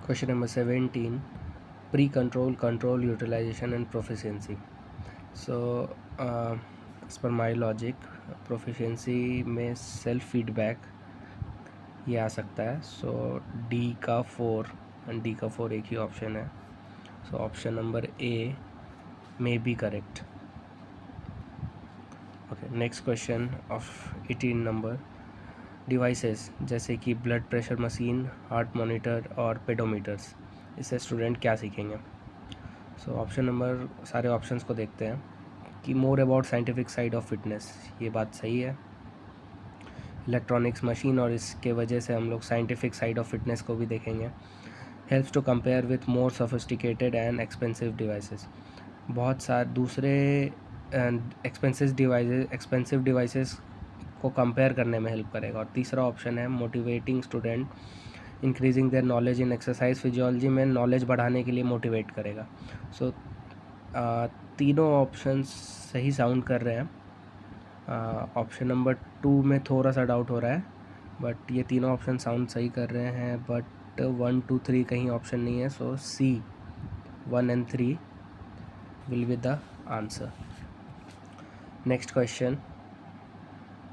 Question number 17, pre-control, control, utilization and proficiency. So as per my logic, proficiency में self feedback ये आ सकता है. So D का 4 and D का 4 एक ही ऑप्शन है. So option number A may be correct. Okay, next question of 18 number, devices जैसे कि blood pressure machine, heart monitor और पेडोमीटर्स, इससे स्टूडेंट क्या सीखेंगे. सो ऑप्शन नंबर, सारे ऑप्शंस को देखते हैं कि more about scientific side of fitness, ये बात सही है. इलेक्ट्रॉनिक्स मशीन, और इसके वजह से हम लोग साइंटिफिक साइड ऑफ फिटनेस को भी देखेंगे. Helps to compare with more sophisticated and expensive devices, बहुत सारे दूसरे एक्सपेंसिव डिवाइसेस को कंपेयर करने में हेल्प करेगा. और तीसरा ऑप्शन है motivating student, increasing their knowledge in exercise physiology, में नॉलेज बढ़ाने के लिए मोटिवेट करेगा. सो तीनों ऑप्शंस सही साउंड कर रहे हैं. ऑप्शन नंबर 2 में थोड़ा सा डाउट हो रहा है, बट ये तीनों ऑप्शन साउंड सही कर रहे हैं. बट 1, 2, 3 कहीं ऑप्शन नहीं है. सो C 1 and 3 will be the answer. Next question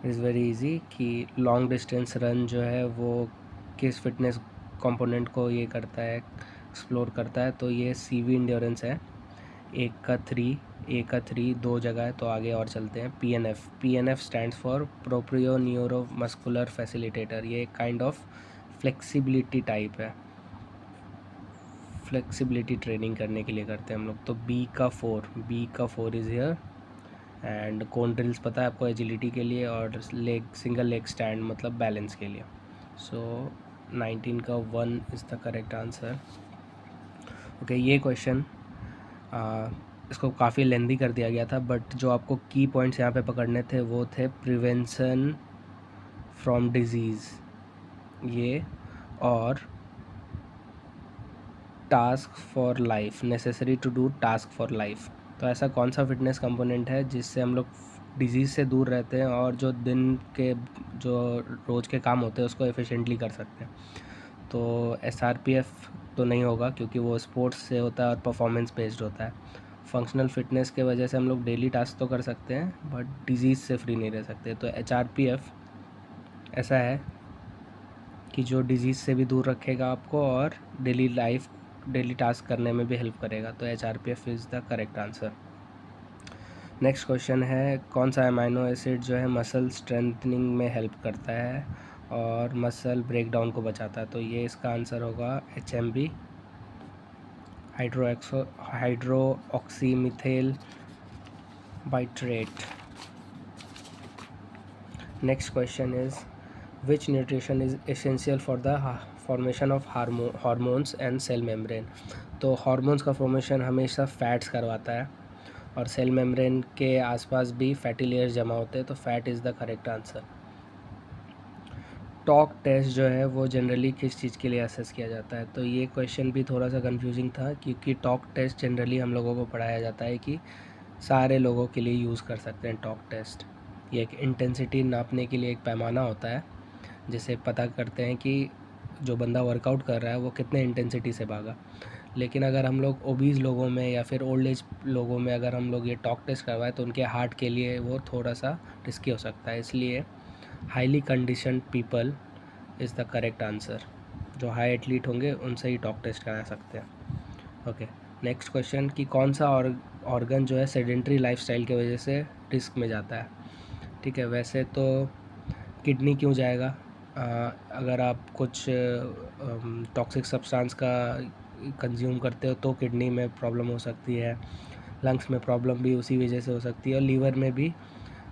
is very easy कि लॉन्ग डिस्टेंस रन जो है वो किस फिटनेस कंपोनेंट को ये करता है, एक्सप्लोर करता है. तो ये CV इंड्योरेंस है. ए का 3 दो जगह है, तो आगे और चलते हैं. PNF stands for proprio neuro muscular facilitator, ये एक काइंड ऑफ फ्लेक्सिबिलिटी टाइप है, फ्लेक्सिबिलिटी ट्रेनिंग करने के लिए करते हैं हम लोग. तो B का 4 is here. And cone drills पता है आपको, एजिलिटी के लिए, और सिंगल लेग स्टैंड मतलब बैलेंस के लिए. सो 19 का 1 is the correct answer. Okay, ये क्वेश्चन इसको काफ़ी लेंदी कर दिया गया था, बट जो आपको की पॉइंट्स यहाँ पे पकड़ने थे वो थे प्रिवेंशन फ्रॉम डिजीज़ ये, और task for life, necessary to do task for life. तो ऐसा कौन सा फिटनेस कंपोनेंट है जिससे हम लोग डिजीज़ से दूर रहते हैं और जो दिन के जो रोज़ के काम होते हैं उसको एफिशिएंटली कर सकते हैं. तो SRPF तो नहीं होगा, क्योंकि वो स्पोर्ट्स से होता है और परफॉर्मेंस बेस्ड होता है. फंक्शनल फिटनेस के वजह से हम लोग डेली टास्क तो कर सकते हैं, बट डिजीज़ से फ्री नहीं रह सकते. तो HRPF ऐसा है कि जो डिजीज़ से भी दूर रखेगा आपको और डेली टास्क करने में भी हेल्प करेगा. तो HRPF is the correct answer. Next question है, कौन सा अमाइनो एसिड जो है मसल स्ट्रेंथनिंग में हेल्प करता है और मसल ब्रेकडाउन को बचाता है. तो ये इसका आंसर होगा HMB, hydro oxymethyl butyrate. Next question is which nutrition is essential for the formation of hormones and cell membrane. तो हार्मोन्स का फॉर्मेशन हमेशा फैट्स करवाता है, और सेल मेम्ब्रेन के आसपास भी फैटी लेयर्स जमा होते हैं. तो fat is the correct answer. Talk test जो है वो जनरली किस चीज़ के लिए असेस किया जाता है. तो ये क्वेश्चन भी थोड़ा सा कंफ्यूजिंग था, क्योंकि टॉक टेस्ट जनरली हम लोगों को पढ़ाया जाता है कि सारे लोगों के लिए यूज़ कर सकते हैं टॉक टेस्ट. ये एक इंटेंसिटी नापने के लिए एक पैमाना होता है, जिसे पता करते हैं कि जो बंदा वर्कआउट कर रहा है वो कितने इंटेंसिटी से भागा. लेकिन अगर हम लोग ओबीज़ लोगों में या फिर ओल्ड एज लोगों में अगर हम लोग ये टॉक टेस्ट करवाएं तो उनके हार्ट के लिए वो थोड़ा सा रिस्की हो सकता है. इसलिए highly conditioned people is the correct answer. जो हाई एथलीट होंगे उनसे ही टॉक टेस्ट करा सकते हैं. ओके, नेक्स्ट क्वेश्चन कि कौन सा ऑर्गन जो है सेडेंट्री लाइफस्टाइल की वजह से रिस्क में जाता है. ठीक है, वैसे तो किडनी क्यों जाएगा, अगर आप कुछ टॉक्सिक सब्सटेंस का कंज्यूम करते हो तो किडनी में प्रॉब्लम हो सकती है. लंग्स में प्रॉब्लम भी उसी वजह से हो सकती है, और लीवर में भी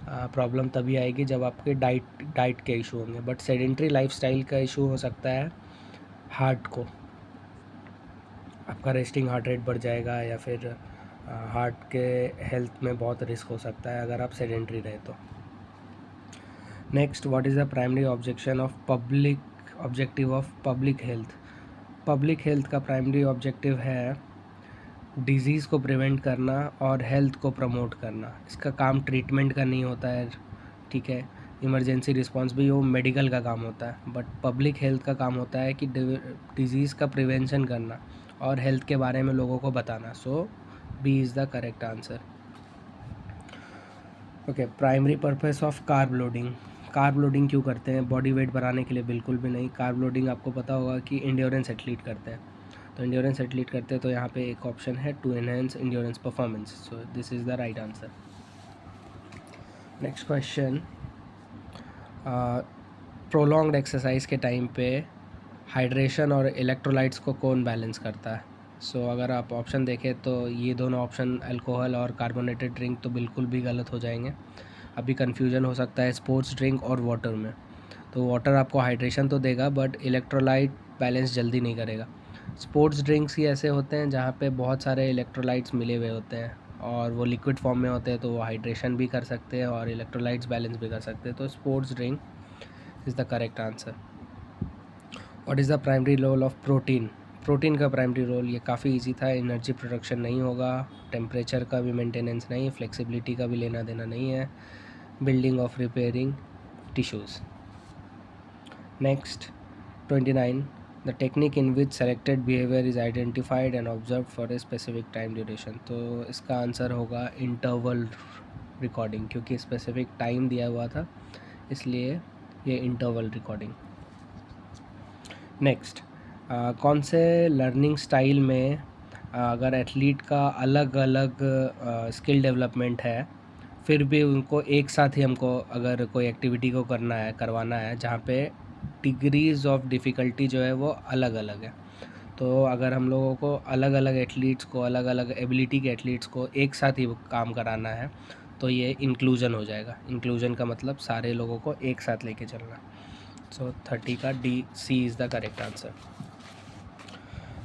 प्रॉब्लम तभी आएगी जब आपके डाइट के इशू होंगे. बट सेडेंट्री लाइफस्टाइल का इशू हो सकता है हार्ट को, आपका रेस्टिंग हार्ट रेट बढ़ जाएगा, या फिर हार्ट के हेल्थ में बहुत रिस्क हो सकता है अगर आप सेडेंट्री रहे तो. Next, what is the primary objective of public health. Public health का प्राइमरी ऑब्जेक्टिव है डिज़ीज़ को प्रिवेंट करना और हेल्थ को प्रमोट करना. इसका काम ट्रीटमेंट का नहीं होता है. ठीक है, इमरजेंसी रिस्पांस भी वो मेडिकल का काम होता है, बट पब्लिक हेल्थ का काम होता है कि डिजीज़ का प्रिवेंशन करना और हेल्थ के बारे में लोगों को बताना. So B is the correct answer. Okay, primary purpose of carb loading. Carb loading क्यों करते हैं? बॉडी वेट बढ़ाने के लिए? बिल्कुल भी नहीं. कार्ब लोडिंग आपको पता होगा कि इंड्योरेंस एथलीट करते हैं. तो इंड्योरेंस एथलीट करते हैं, तो यहाँ पे एक ऑप्शन है to enhance endurance performance. So this is the right answer. Next question, prolonged exercise के टाइम पे हाइड्रेशन और इलेक्ट्रोलाइट्स को कौन बैलेंस करता है? सो अगर आप ऑप्शन देखें तो ये दोनों ऑप्शन अल्कोहल और कार्बोनेटेड ड्रिंक तो बिल्कुल भी गलत हो जाएंगे. अभी कन्फ्यूजन हो सकता है स्पोर्ट्स ड्रिंक और वाटर में. तो वाटर आपको हाइड्रेशन तो देगा बट इलेक्ट्रोलाइट बैलेंस जल्दी नहीं करेगा. स्पोर्ट्स ड्रिंक्स ही ऐसे होते हैं जहाँ पे बहुत सारे इलेक्ट्रोलाइट्स मिले हुए होते हैं और वो लिक्विड फॉर्म में होते हैं, तो वो हाइड्रेशन भी कर सकते हैं और इलेक्ट्रोलाइट्स बैलेंस भी कर सकते हैं. तो sports drink is the correct answer. What is the primary role of protein? Protein का प्राइमरी रोल ये काफ़ी इजी था. एनर्जी प्रोडक्शन नहीं होगा, टेम्परेचर का भी मेंटेनेंस नहीं, फ्लेक्सिबिलिटी का भी लेना देना नहीं है, building of repairing tissues. Next 29, the technique in which selected behaviour is identified and observe for a specific time duration. तो इसका आंसर होगा इंटरवल रिकॉर्डिंग, क्योंकि स्पेसिफिक टाइम दिया हुआ था इसलिए ये इंटरवल रिकॉर्डिंग. नेक्स्ट, कौन से लर्निंग स्टाइल में अगर एथलीट का अलग अलग स्किल डेवलपमेंट है फिर भी उनको एक साथ ही हमको अगर कोई एक्टिविटी को करवाना है जहाँ पे डिग्रीज़ ऑफ डिफ़िकल्टी जो है वो अलग अलग है. तो अगर हम लोगों को अलग अलग एथलीट्स को, अलग अलग एबिलिटी के एथलीट्स को एक साथ ही काम कराना है तो ये इंक्लूजन हो जाएगा. इंक्लूजन का मतलब सारे लोगों को एक साथ लेके चलना. सो 30 का D C is the correct answer.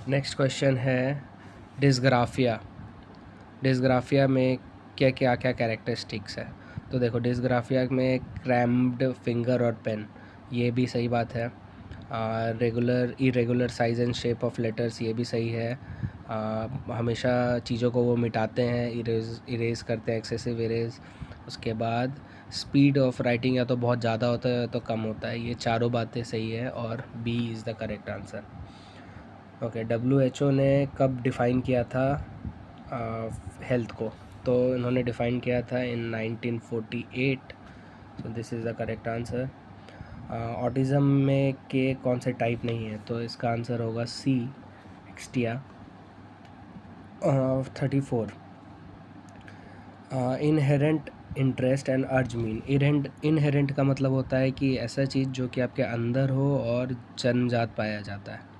Next question है डिस्ग्राफिया. डिस्ग्राफिया में क्या क्या क्या कैरेक्टरिस्टिक्स है? तो देखो, डिस्ग्राफिया में क्रैम्प्ड फिंगर और पेन, ये भी सही बात है. Regular irregular size and shape of letters, ये भी सही है. हमेशा चीज़ों को वो मिटाते हैं, इरेज करते हैं, एक्सेसिव इरेज. उसके बाद स्पीड ऑफ राइटिंग या तो बहुत ज़्यादा होता है या तो कम होता है. ये चारों बातें सही है और B is the correct answer. Okay, WHO ने कब डिफ़ाइन किया था हेल्थ को? तो इन्होंने डिफ़ाइन किया था इन 1948. सो this is the correct answer. Autism में के कौन से टाइप नहीं है? तो इसका आंसर होगा सी, एक्सटिया. 34, इनहेरेंट इंटरेस्ट एंड अर्ज मीन. इनहेरेंट का मतलब होता है कि ऐसा चीज़ जो कि आपके अंदर हो और जन्मजात पाया जाता है.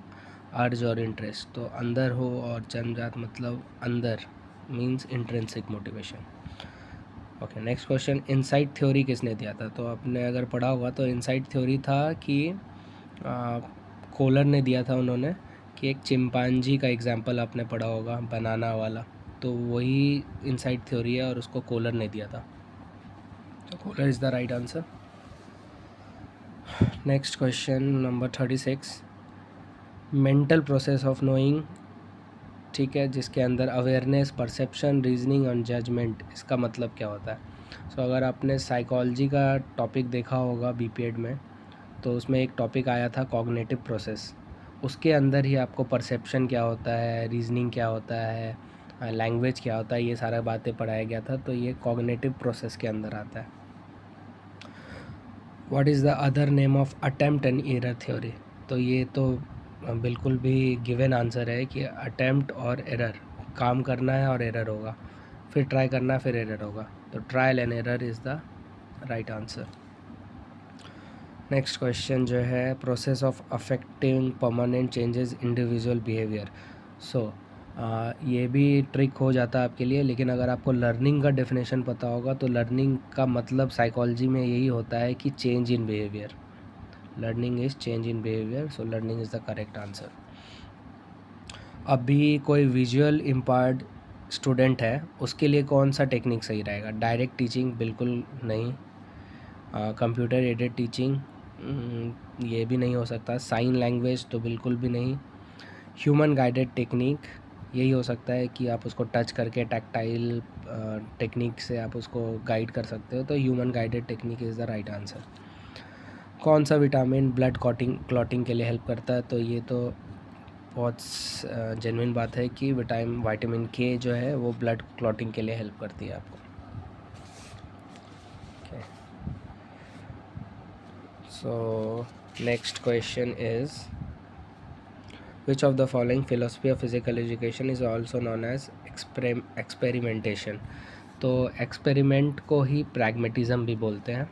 अर्ज और इंटरेस्ट, तो अंदर हो और जन्मजात मतलब अंदर means intrinsic motivation. Okay, next question, insight theory किसने दिया था? तो आपने अगर पढ़ा होगा तो इनसाइट थ्योरी था कि कोलर ने दिया था उन्होंने, कि एक चिंपांजी का एग्जाम्पल आपने पढ़ा होगा, बनाना वाला, तो वही इनसाइट थ्योरी है और उसको कोलर ने दिया था. तो Kohler is the right answer. Next question number 36, mental process of knowing, ठीक है, जिसके अंदर अवेयरनेस, परसेप्शन, रीजनिंग और जजमेंट, इसका मतलब क्या होता है? सो अगर आपने साइकोलॉजी का टॉपिक देखा होगा बीपीएड में, तो उसमें एक टॉपिक आया था कॉग्निटिव प्रोसेस. उसके अंदर ही आपको परसेप्शन क्या होता है, रीजनिंग क्या होता है, लैंग्वेज क्या होता है, ये सारा बातें पढ़ाया गया था. तो ये कॉग्निटिव प्रोसेस के अंदर आता है. What is the other name of attempt and error theory? तो ये तो बिल्कुल भी गिवन आंसर है कि अटेम्प्ट और एरर, काम करना है और एरर होगा, फिर ट्राई करना, फिर एरर होगा. तो trial and error is the right answer. Next question जो है, process of affecting permanent changes individual behaviour. So ये भी ट्रिक हो जाता है आपके लिए, लेकिन अगर आपको लर्निंग का डेफिनेशन पता होगा तो लर्निंग का मतलब साइकोलॉजी में यही होता है कि change in behaviour. Learning is change in behaviour, so learning is the correct answer. अभी कोई विजुअल इम्पायर्ड स्टूडेंट है, उसके लिए कौन सा टेक्निक सही रहेगा? Direct teaching? बिल्कुल नहीं. Computer aided teaching? ये भी नहीं हो सकता. Sign language? तो बिल्कुल भी नहीं. Human guided technique? यही हो सकता है कि आप उसको टच करके टैक्टाइल टेक्निक से आप उसको गाइड कर सकते हो, तो human guided technique is the right answer. कौन सा विटामिन ब्लड क्लॉटिंग के लिए हेल्प करता है? तो ये तो बहुत जेन्युइन बात है कि विटामिन के जो है वो ब्लड क्लॉटिंग के लिए हेल्प करती है आपको। So next question is which of the following philosophy of physical education is also known as experimentation? तो एक्सपेरिमेंट को ही प्रैग्मेटिज्म भी बोलते हैं,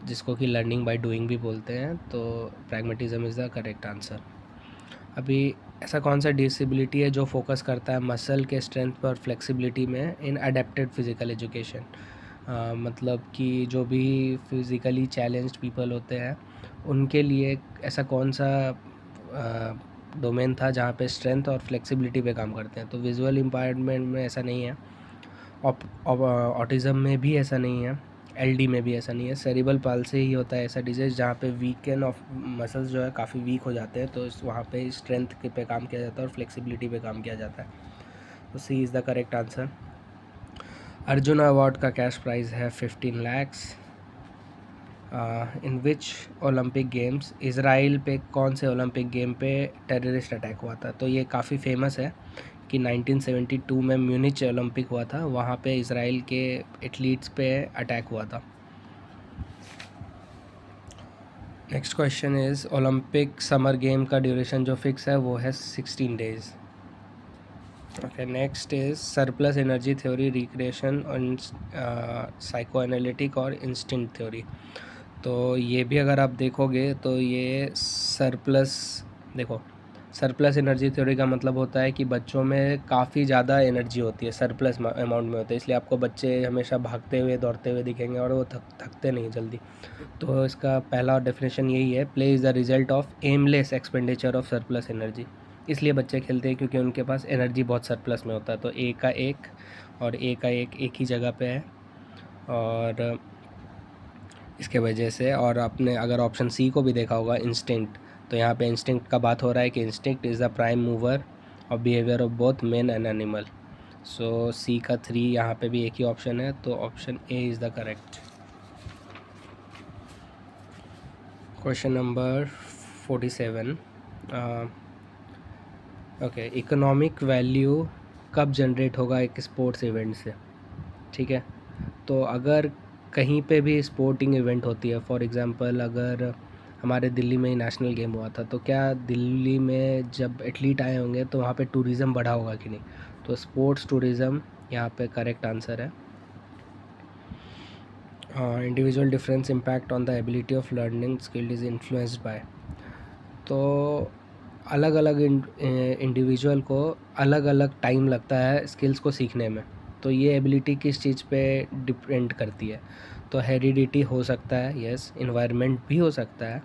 जिसको कि लर्निंग बाय डूइंग भी बोलते हैं, तो pragmatism is the correct answer. अभी ऐसा कौन सा डिसेबिलिटी है जो फोकस करता है मसल के स्ट्रेंथ पर फ्लेक्सिबिलिटी में इन अडेप्टेड फिज़िकल एजुकेशन? मतलब कि जो भी फिज़िकली चैलेंज्ड पीपल होते हैं उनके लिए ऐसा कौन सा डोमेन था जहाँ पे स्ट्रेंथ और फ्लेक्सिबिलिटी पे काम करते हैं? तो विजुअल इम्पायरमेंट में ऐसा नहीं है, ऑटिज़म में भी ऐसा नहीं है, एलडी में भी ऐसा नहीं है। सेरिब्रल पाल्सी ही होता है ऐसा डिजीज़ जहाँ पे वीकेन ऑफ मसल्स जो है काफ़ी वीक हो जाते हैं, तो वहाँ पे स्ट्रेंथ पे काम किया जाता है और फ्लेक्सिबिलिटी पे काम किया जाता है। तो C is the correct answer. Arjun award का कैश प्राइज़ है 15 lakhs। In which Olympic games, Israel पे कौन से ओलंपिक गेम पे टेररिस्ट अटैक हुआ था? तो ये काफ़ी फेमस है कि 1972 में म्यूनिच ओलंपिक हुआ था, वहाँ पे इसराइल के एथलीट्स पे अटैक हुआ था। Next question is Olympic summer game का ड्यूरेशन जो फिक्स है वो है 16 days। Okay, next is surplus energy theory, recreation और साइको एनालिटिक और इंस्टिंक्ट थ्योरी। तो ये भी अगर आप देखोगे तो ये सरप्लस एनर्जी थ्योरी का मतलब होता है कि बच्चों में काफ़ी ज़्यादा एनर्जी होती है, सरप्लस अमाउंट में होता है, इसलिए आपको बच्चे हमेशा भागते हुए दौड़ते हुए दिखेंगे और वो थकते नहीं जल्दी। तो इसका पहला डेफिनेशन यही है, play is the result of aimless expenditure of surplus energy. इसलिए बच्चे खेलते हैं क्योंकि उनके पास एनर्जी बहुत सरप्लस में होता है। तो ए का एक ही जगह पे है और इसके वजह से। और आपने अगर ऑप्शन सी को भी देखा होगा, इंस्टिंक्ट, तो यहाँ पे इंस्टिंक्ट का बात हो रहा है कि instinct is the prime mover of behaviour of both man and animal. So C का 3 यहाँ पे भी एक ही ऑप्शन है, तो option A is the correct. Question number 47। Okay, economic value कब जनरेट होगा एक स्पोर्ट्स इवेंट से? ठीक है, तो अगर कहीं पे भी स्पोर्टिंग इवेंट होती है, फॉर एग्ज़ाम्पल अगर हमारे दिल्ली में ही नेशनल गेम हुआ था, तो क्या दिल्ली में जब एथलीट आए होंगे तो वहाँ पे टूरिज़्म बढ़ा होगा कि नहीं? तो स्पोर्ट्स टूरिज़्म यहाँ पे करेक्ट आंसर है। Individual difference impact on the ability of learning skill is influenced by. तो अलग अलग इंडिविजुअल को अलग अलग टाइम लगता है स्किल्स को सीखने में, तो ये एबिलिटी किस चीज़ पे डिपेंड करती है? तो हेरिडिटी हो सकता है, यस। इन्वायरमेंट भी हो सकता है।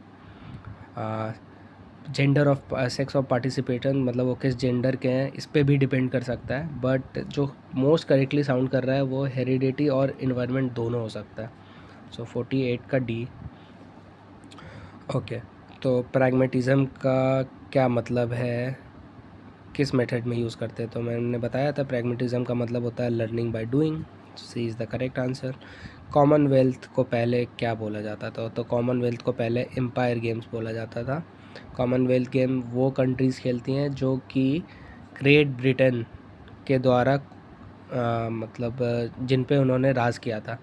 Gender of sex of participation, मतलब वो किस जेंडर के हैं, इस पे भी डिपेंड कर सकता है। बट जो मोस्ट करेक्टली साउंड कर रहा है वो हेरिडिटी और इन्वायरमेंट दोनों हो सकता है। सो 48 का डी। ओके, तो प्रैग्मेटिज़म का क्या मतलब है, किस मेथड में यूज़ करते हैं? तो मैंने बताया था प्रैग्मेटिज़म का मतलब होता है learning by doing. C is the correct answer. Commonwealth को पहले क्या बोला जाता था? तो कॉमनवेल्थ को पहले एम्पायर गेम्स बोला जाता था। कॉमनवेल्थ गेम वो कंट्रीज़ खेलती हैं जो कि ग्रेट ब्रिटेन के द्वारा मतलब जिन पे उन्होंने राज किया था।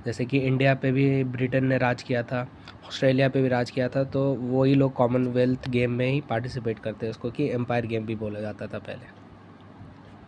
जैसे कि इंडिया पे भी ब्रिटेन ने राज किया था, ऑस्ट्रेलिया पे भी राज किया था, तो वही लोग कॉमनवेल्थ गेम में ही पार्टिसिपेट करते हैं, उसको कि एम्पायर गेम भी बोला जाता था पहले।